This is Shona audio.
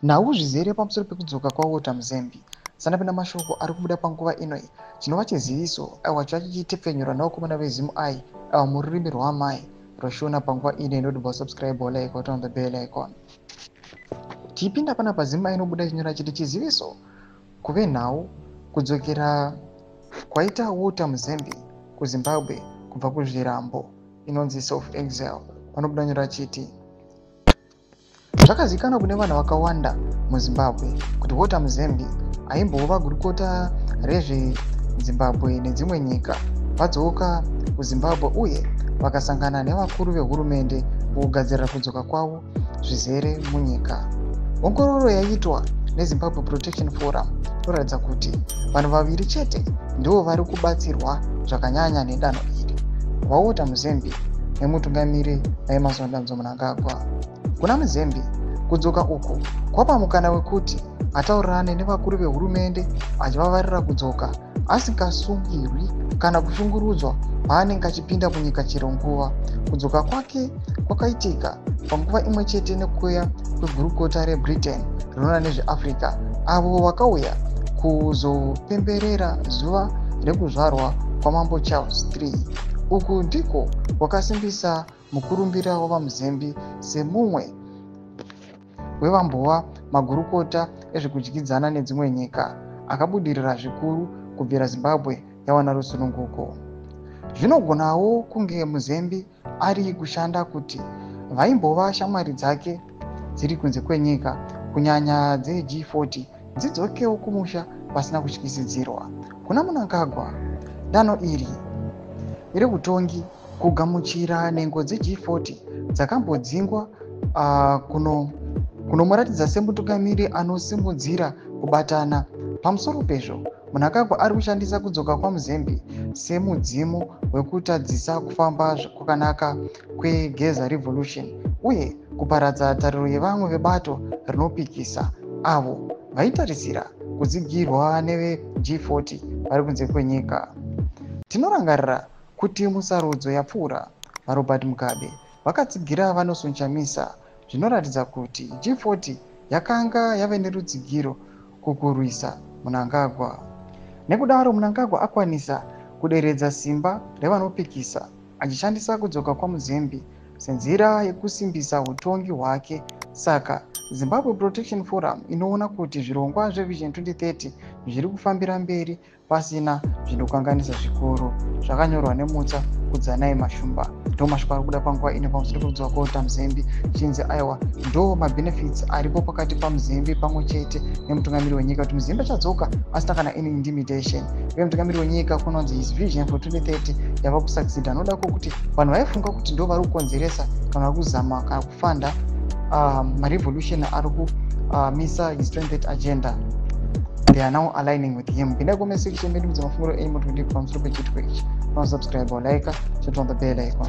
Nhau zvizere pamusoro pekudzoka kwaWalter Muzembe. Sanapinda mashoko ari kubuda panguva inoi chinova chiziviso aiwa chacho chichitepfenyura navakomana veZimu Ai aiwa mururimi rwaamai rwashona panguva ine inodiwa subscribe like on the bell icon. Tichipinda panapa Zimu Ai inobuda chinyora chiti chiziviso kuve nhau kudzokera kwaita Walter Muzembe kuZimbabwe kubva kuzvirambo inonzi self exile. Vanobuda nyora chiti zvakazivikanwa kune vanhu vakawanda muZimbabwe kuti Walter Muzembe aimbova gurukota rezveZimbabwe nedzimwe nyika vadzoka kuZimbabwe uye vakasangana nevakuru vehurumende mukugadzirira kudzoka kwavo zvizere munyika. Ongororo yaiitwa neZimbabwe Protection Forum inoratidza kuti vanhu vaviri chete ndivo vari kubatsirwa zvakanyanya nedanho iri, vaWalter Muzembe nemutungamiri waEmmerson Danzo Mnangagwa. Kuna Muzembe kudzoka uku kwapa mukana wekuti ataurirane nevakuru vehurumende achivavarira kudzoka asingasungirwi kana kushungurudzwa paanenge achipinda munyika chero nguva. Kudzoka kwake kwakaitika panguva imwe chete nekuuya kwegurukota reBritain rinoona nezveAfrica avo vakauya kuzopemberera zuva rekuzvarwa kwamambo Charles III. Uku ndiko kwakasimbisa mukurumbira wavaMuzembe semumwe wevambova magurukota ezvekudyidzana nedzimwe nyika akabudirira zvikuru kubvira Zimbabwe yawana rusununguko. Zvinogonawo kunge Muzembe ari kushanda kuti vaimbova shamwari dzake dziri kunze kwenyika kunyanya dzeG40 dzidzokewo kumusha pasina kutyisidzirwa. Kuna Mnangagwa danho iri reutongi kugamuchira nhengo dzeG40 dzakambodzingwa kunomuratidza semutungamiri anosimudzira kubatana. Pamusoro pezvo Mnangagwa ari kushandisa kudzoka kwaMuzembe semudzimu wekutadzisa kufamba kwakanaka kweGeza Revolution uye kuparadza tariro yevamwe vebato rinopikisa avo vaitarisira kudzigirwa neveG40 vari kunze kwenyika. Tinorangarira kuti musarudzo yapfuura vaRobert Mugabe vakatsigira vaNelson Chamisa, zvinoratidza kuti G40 yakanga yave nerutsigiro kukurwisa Mnangagwa. Nekudaro Mnangagwa akwanisa kuderedza simba revanopikisa achishandisa kudzoka kwaMuzembe senzira yekusimbisa utongi hwake. Saka Zimbabwe Protection Forum inoona kuti zvirongwa zveVision 2030 zviri kufambira mberi pasina zvinokanganisa zvikuru. Zvakanyorwa nemutsa Kudzanai Mashumba. Ndo mashoko ari kuda panguva ino pamusoro pekudzoka kwaWalter Muzembe chinzi aiwa ndo mabenefits aripo pakati paMuzembe pamwe chete nemutungamiri wenyika kuti Muzembe achadzoka asina kana any intimidation. Uye mutungamiri wenyika kunonzi his vision for 2030 yava kusucceed. Anoda kuti vanhu vaifunga kuti ndo vari kukonzeresa kana vari kuzama kana kufanda marevolution ari kumisa his 2030 agenda. They are now aligning with him. Pinda comment section medu mafunguro enyu mutundi pamusoro pechitwe ichi. Subscribe or like, turn on the bell icon.